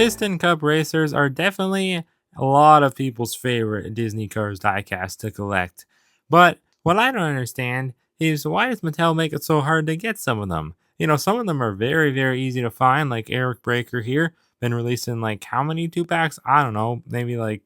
Piston Cup racers are definitely a lot of people's favorite Disney Cars diecast to collect. But what I don't understand is why does Mattel make it so hard to get some of them? Some of them are very, very easy to find, like Eric Breaker here, been releasing like how many two packs? I don't know, maybe like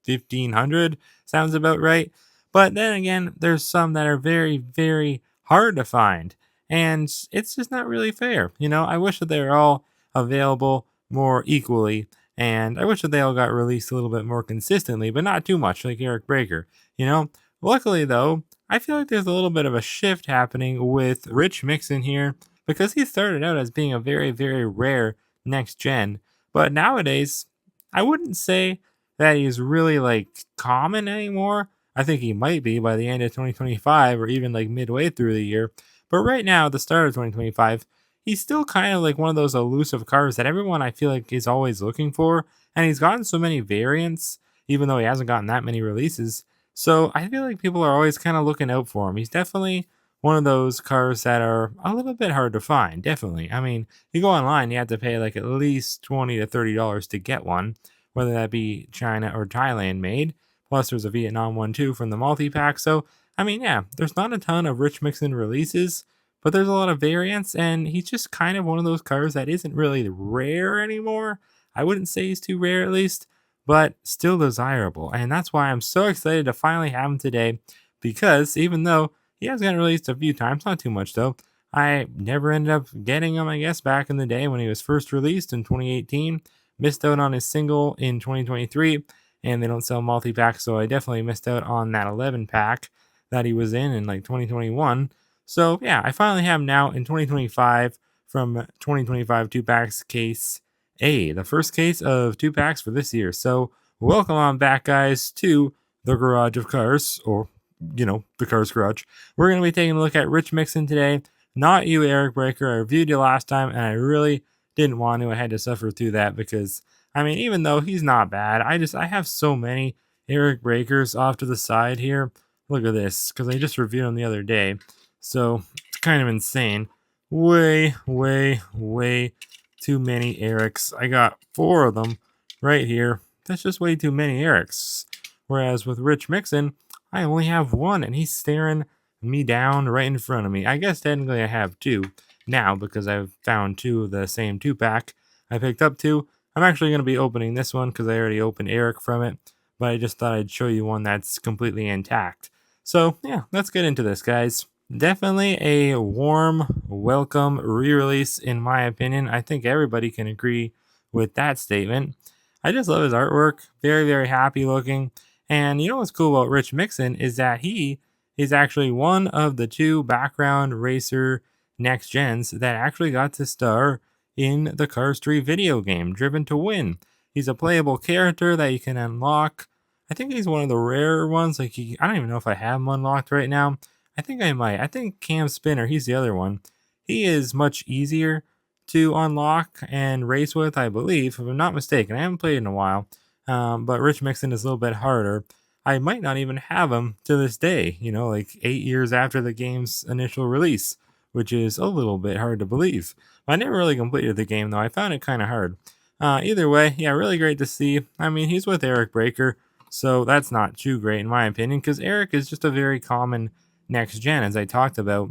1,500 sounds about right. But then again, there's some that are very, very hard to find. And it's just not really fair. I wish that they were all available more equally. And I wish that they all got released a little bit more consistently, but not too much like Eric Breaker. You know, Luckily though, I feel like there's a little bit of a shift happening with Rich Mixon here because he started out as being a very, very rare next gen. But nowadays, I wouldn't say that he's really like common anymore. I think he might be by the end of 2025 or even like midway through the year. But right now, the start of 2025, he's still kind of like one of those elusive cars that everyone I feel like is always looking for. And he's gotten so many variants, even though he hasn't gotten that many releases. So I feel like people are always kind of looking out for him. He's definitely one of those cars that are a little bit hard to find. Definitely. I mean, you go online, you have to pay like at least $20 to $30 to get one, whether that be China or Thailand made. Plus, there's a Vietnam one too from the multi pack. So, I mean, yeah, there's not a ton of Rich Mixon releases, but there's a lot of variants, and he's just kind of one of those cars that isn't really rare anymore. I wouldn't say he's too rare, at least, but still desirable. And that's why I'm so excited to finally have him today, because even though he has gotten released a few times, not too much though, I never ended up getting him, I guess, back in the day when he was first released in 2018. Missed out on his single in 2023, and they don't sell multi packs, so I definitely missed out on that 11 pack that he was in like 2021. So yeah, I finally have him now in 2025 from 2025 two packs case A, the first case of two packs for this year. So welcome on back, guys, to the Garage of Cars, or the Cars Garage. We're going to be taking a look at Rich Mixon today. Not you, Eric Breaker. I reviewed you last time, and I really didn't want to. I had to suffer through that because, I mean, even though he's not bad, I have so many Eric Breakers off to the side here. Look at this, because I just reviewed them the other day. So it's kind of insane. Way, way, way too many Erics. I got 4 of them right here. That's just way too many Erics. Whereas with Rich Mixon, I only have 1, and he's staring me down right in front of me. I guess technically I have 2 now because I've found 2 of the same 2-pack. I picked up 2. I'm actually going to be opening this one because I already opened Eric from it, but I just thought I'd show you one that's completely intact. So yeah, let's get into this, guys. Definitely a warm welcome re-release in my opinion. I think everybody can agree with that statement. I just love his artwork. Very, very happy looking. And you know what's cool about Rich Mixon is that he is actually one of the 2 background racer next gens that actually got to star in the Cars 3 video game, Driven to Win. He's a playable character that you can unlock. I think he's one of the rarer ones. I don't even know if I have him unlocked right now. I think I might. I think Cam Spinner, he's the other one. He is much easier to unlock and race with, I believe, if I'm not mistaken. I haven't played in a while, but Rich Mixon is a little bit harder. I might not even have him to this day, like 8 years after the game's initial release, which is a little bit hard to believe. I never really completed the game, though. I found it kind of hard. Either way, yeah, really great to see. I mean, he's with Eric Breaker, so that's not too great in my opinion, because Eric is just a very common next gen, as I talked about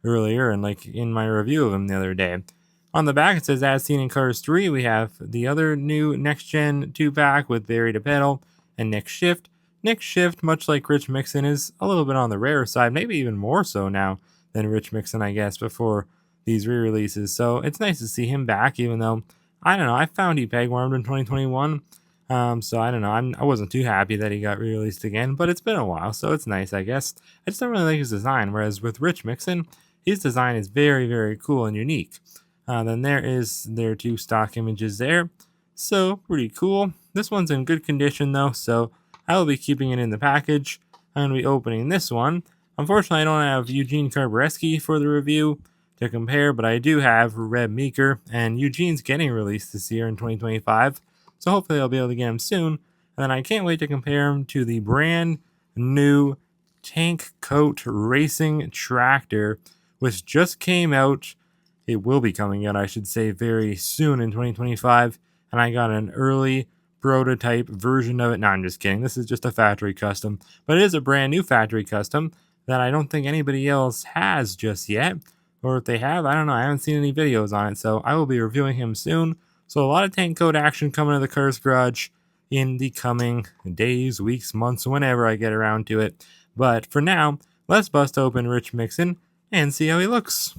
earlier and like in my review of him the other day. On the back, it says, as seen in Cars 3, we have the other new next gen 2-pack with Barry DePedal and Nick Shift. Nick Shift, much like Rich Mixon, is a little bit on the rare side, maybe even more so now than Rich Mixon, I guess, before these re-releases. So it's nice to see him back, even though, I don't know, I found he peg-warmed in 2021. So I don't know. I wasn't too happy that he got re-released again, but it's been a while, so it's nice, I guess. I just don't really like his design, whereas with Rich Mixon, his design is very, very cool and unique. Then there is their 2 stock images there. So pretty cool. This one's in good condition though, so I will be keeping it in the package. I'm going to be opening this one. Unfortunately, I don't have Eugene Carbureski for the review to compare, but I do have Reb Meeker, and Eugene's getting released this year in 2025. So hopefully I'll be able to get him soon. And then I can't wait to compare him to the brand new Tank Coat Racing Tractor, which just came out. It will be coming out, I should say, very soon in 2025. and I got an early prototype version of it. No, I'm just kidding. This is just a factory custom, but it is a brand new factory custom that I don't think anybody else has just yet. Or if they have, I don't know. I haven't seen any videos on it, so I will be reviewing him soon. So a lot of tank code action coming to the Cars Garage in the coming days, weeks, months, whenever I get around to it. But for now, let's bust open Rich Mixon and see how he looks.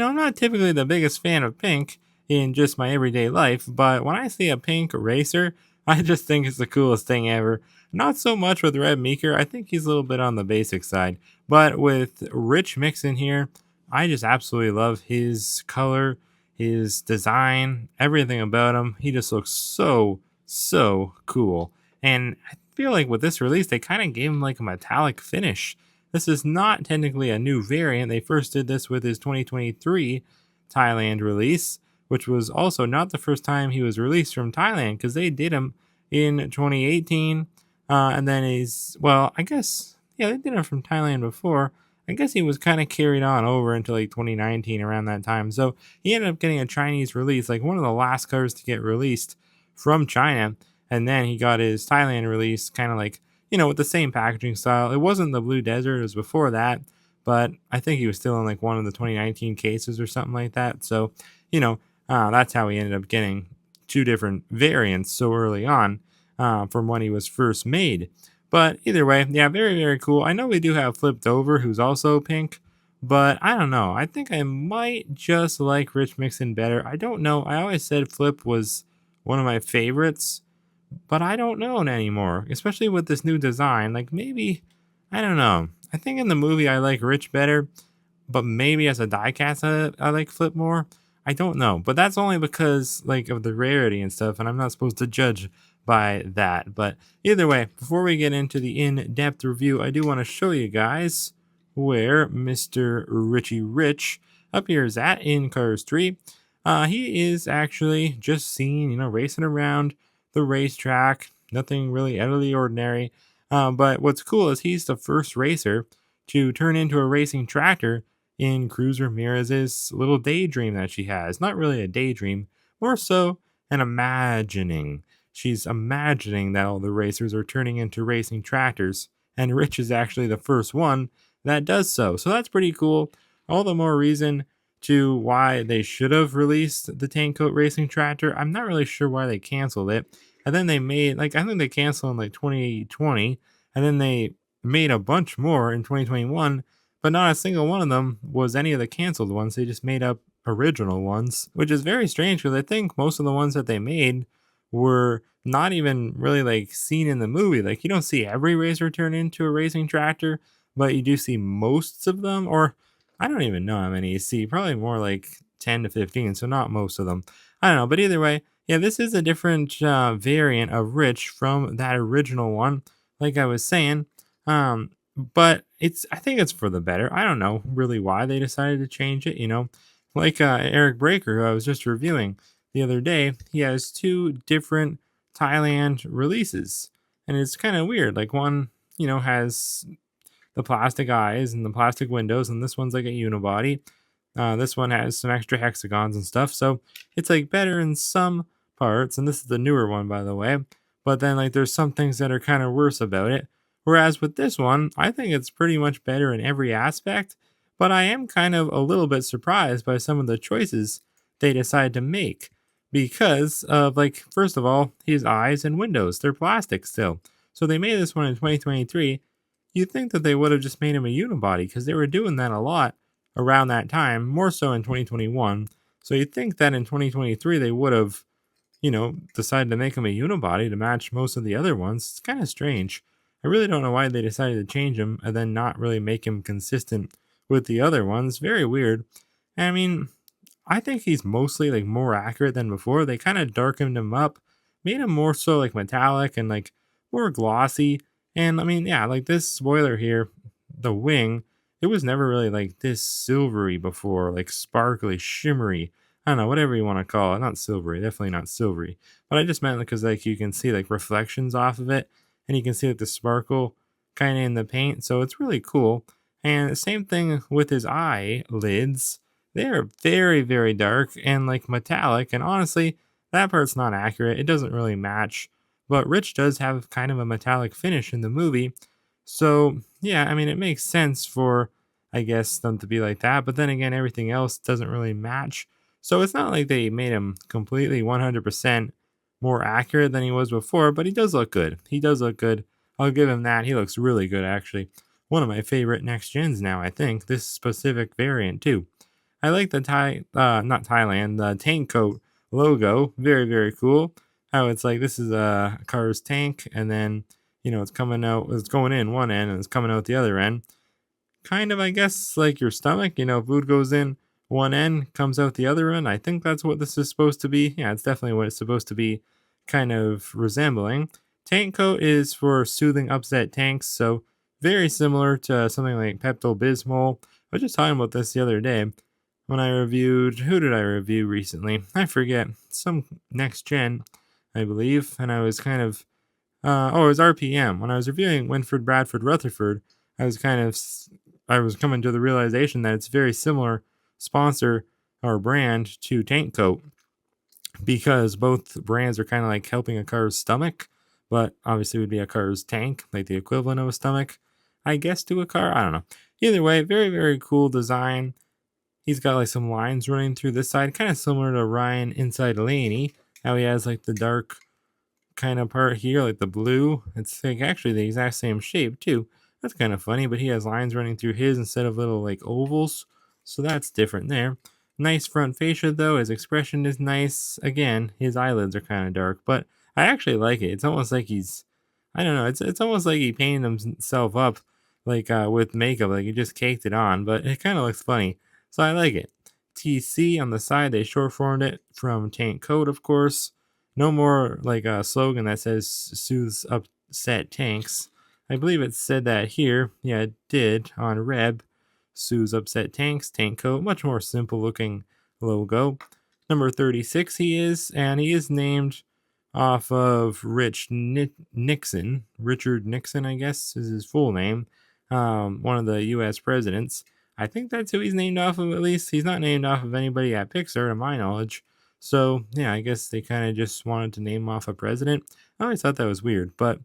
I'm not typically the biggest fan of pink in just my everyday life, but when I see a pink racer, I just think it's the coolest thing ever. Not so much with Red Meeker, I think he's a little bit on the basic side, but with Rich Mixon here, I just absolutely love his color, his design, everything about him. He just looks so cool. And I feel like with this release, they kind of gave him like a metallic finish. This is not technically a new variant. They first did this with his 2023 Thailand release, which was also not the first time he was released from Thailand because they did him in 2018. And then I guess, yeah, they did him from Thailand before. I guess he was kind of carried on over until like 2019 around that time. So he ended up getting a Chinese release, like one of the last cars to get released from China. And then he got his Thailand release kind of like, with the same packaging style. It wasn't the Blue Desert, it was before that, but I think he was still in like one of the 2019 cases or something like that. So, that's how he ended up getting two different variants so early on from when he was first made. But either way, yeah, very cool. I know we do have Flipped Over, who's also pink, but I don't know. I think I might just like Rich Mixon better. I don't know. I always said Flip was one of my favorites, but I don't know anymore, especially with this new design. Like maybe, I don't know. I think in the movie I like Rich better, but maybe as a diecast I like Flip more. I don't know, but that's only because like of the rarity and stuff, and I'm not supposed to judge by that. But either way, before we get into the in-depth review, I do want to show you guys where Mr. Richie Rich appears at in Cars 3. He is actually just seen, racing around the racetrack. Nothing really out of the ordinary. But what's cool is he's the first racer to turn into a racing tractor in Cruz Ramirez's little daydream that she has. Not really a daydream, more so an imagining. She's imagining that all the racers are turning into racing tractors, and Rich is actually the first one that does so. So that's pretty cool. All the more reason to why they should have released the Tank Coat Racing Tractor. I'm not really sure why they canceled it. And then they made, I think they canceled in like 2020, and then they made a bunch more in 2021, but not a single one of them was any of the canceled ones. They just made up original ones, which is very strange because I think most of the ones that they made were not even really like seen in the movie. Like you don't see every racer turn into a racing tractor, but you do see most of them, or I don't even know how many you see. Probably more like 10 to 15, so not most of them. I don't know, but either way, yeah, this is a different variant of Rich from that original one, like I was saying. But I think it's for the better. I don't know really why they decided to change it. Like Eric Breaker, who I was just reviewing the other day, he has two different Thailand releases, and it's kind of weird. Like one, has the plastic eyes and the plastic windows, and this one's like a unibody. This one has some extra hexagons and stuff, so it's like better in some parts, and this is the newer one, by the way. But then like there's some things that are kind of worse about it. Whereas with this one, I think it's pretty much better in every aspect, but I am kind of a little bit surprised by some of the choices they decide to make. Because of like, first of all, his eyes and windows, they're plastic still. So they made this one in 2023. You'd think that they would have just made him a unibody because they were doing that a lot around that time, more so in 2021. So you'd think that in 2023 they would have, decided to make him a unibody to match most of the other ones. It's kind of strange. I really don't know why they decided to change him and then not really make him consistent with the other ones. Very weird. I mean, I think he's mostly like more accurate than before. They kind of darkened him up, made him more so like metallic and like more glossy. And I mean, yeah, like this spoiler here, the wing, it was never really like this silvery before, like sparkly, shimmery. I don't know, whatever you want to call it. Not silvery, definitely not silvery. But I just meant because like you can see like reflections off of it. and you can see like the sparkle kind of in the paint. So it's really cool. And the same thing with his eyelids. They're very, very dark and like metallic. And honestly, that part's not accurate. It doesn't really match. But Rich does have kind of a metallic finish in the movie. So, yeah, I mean, it makes sense for, I guess, them to be like that. But then again, everything else doesn't really match. So it's not like they made him completely 100% more accurate than he was before, but he does look good. He does look good. I'll give him that. He looks really good, actually. One of my favorite next gens now, I think. This specific variant, too. I like the not Thailand, the tank coat logo. Very, very cool. How it's like this is a car's tank, and then it's coming out, it's going in one end, and it's coming out the other end. Kind of, I guess, like your stomach. Food goes in one end, comes out the other end. I think that's what this is supposed to be. Yeah, it's definitely what it's supposed to be, kind of resembling. Tank coat is for soothing upset tanks, so very similar to something like Pepto Bismol. I was just talking about this the other day when I reviewed. Who did I review recently? I forget. Some next gen, I believe. And I was kind of, it was RPM. When I was reviewing Winford, Bradford, Rutherford, I was kind of, I was coming to the realization that it's very similar sponsor or brand to Tank Coat, because both brands are kind of like helping a car's stomach, but obviously would be a car's tank, like the equivalent of a stomach, I guess, to a car. I don't know. Either way, very, very cool design. He's got like some lines running through this side, kind of similar to Ryan inside Laney. How he has like the dark kind of part here, like the blue. It's like actually the exact same shape too. That's kind of funny, but he has lines running through his instead of little like ovals. So that's different there. Nice front fascia though. His expression is nice. Again, his eyelids are kind of dark, but I actually like it. It's almost like he's, I don't know. It's almost like he painted himself up like with makeup, like he just caked it on. But it kind of looks funny, so I like it. TC on the side, they short formed it from Tank Coat, of course. No more like a slogan that says soothes upset tanks. I believe it said that here. Yeah, it did on Reb. Soothes upset tanks, Tank Coat. Much more simple looking logo. Number 36 he is, and he is named off of Nixon. Richard Nixon, I guess, is his full name. One of the U.S. presidents. I think that's who he's named off of, at least. He's not named off of anybody at Pixar, to my knowledge. So, yeah, I guess they kind of just wanted to name off a president. I always thought that was weird, but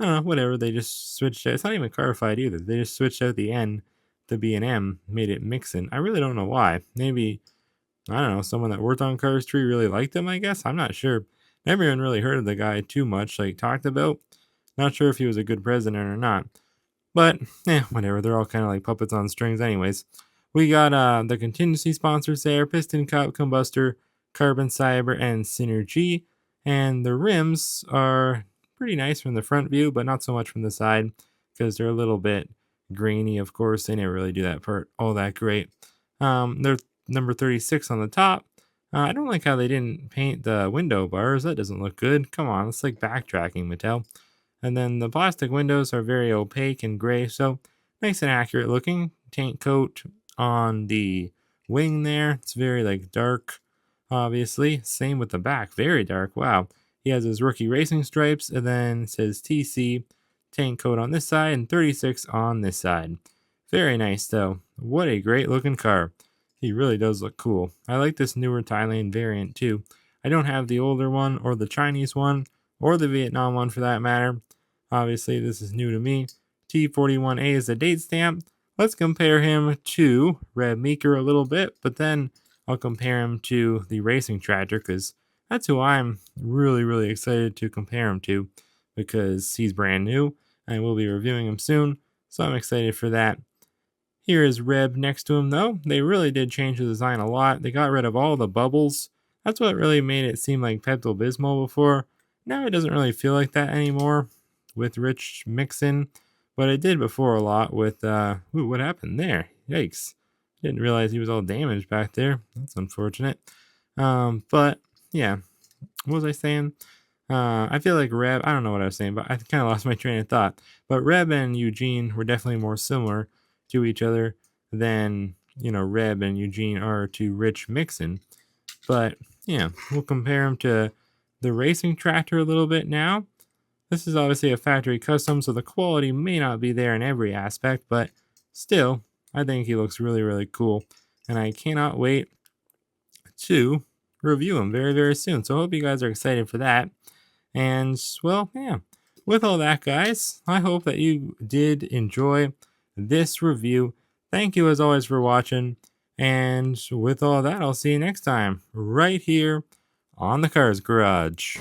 I don't know, whatever. They just switched it. It's not even clarified either. They just switched out the N to be an M, made it Mixon. I really don't know why. Maybe, I don't know, someone that worked on Cars 3 really liked him, I guess. I'm not sure. Never even really heard of the guy too much, like talked about. Not sure if he was a good president or not. But, whatever. They're all kind of like puppets on strings anyways. We got the contingency sponsors there, Piston Cup, Combustor, Carbon Cyber, and Synergy. And the rims are pretty nice from the front view, but not so much from the side, because they're a little bit grainy, of course. They never really do that part all that great. They're number 36 on the top. I don't like how they didn't paint the window bars. That doesn't look good. Come on, it's like backtracking, Mattel. And then the plastic windows are very opaque and gray, so nice and accurate looking. Tank coat on the wing there. It's very like dark, obviously. Same with the back, very dark. Wow. He has his rookie racing stripes, and then it says TC tank coat on this side and 36 on this side. Very nice though. What a great looking car. He really does look cool. I like this newer Thailand variant too. I don't have the older one or the Chinese one or the Vietnam one for that matter. Obviously, this is new to me. T41A is the date stamp. Let's compare him to Red Meeker a little bit, but then I'll compare him to the racing tractor because that's who I'm really, really excited to compare him to because he's brand new and we'll be reviewing him soon. So I'm excited for that. Here is Reb next to him, though. They really did change the design a lot. They got rid of all the bubbles. That's what really made it seem like Pepto Bismol before. Now it doesn't really feel like that anymore with Rich Mixon, but it did before a lot with, what happened there? Yikes. Didn't realize he was all damaged back there. That's unfortunate. But, yeah. What was I saying? I feel like Reb, I don't know what I was saying, but I kind of lost my train of thought. But Reb and Eugene were definitely more similar to each other than, Reb and Eugene are to Rich Mixon. But, yeah, we'll compare him to the racing tractor a little bit now. This is obviously a factory custom, so the quality may not be there in every aspect, but still, I think he looks really, really cool. And I cannot wait to review him very, very soon. So I hope you guys are excited for that. And well, yeah, with all that, guys, I hope that you did enjoy this review. Thank you as always for watching. And with all that, I'll see you next time right here on the Cars Garage.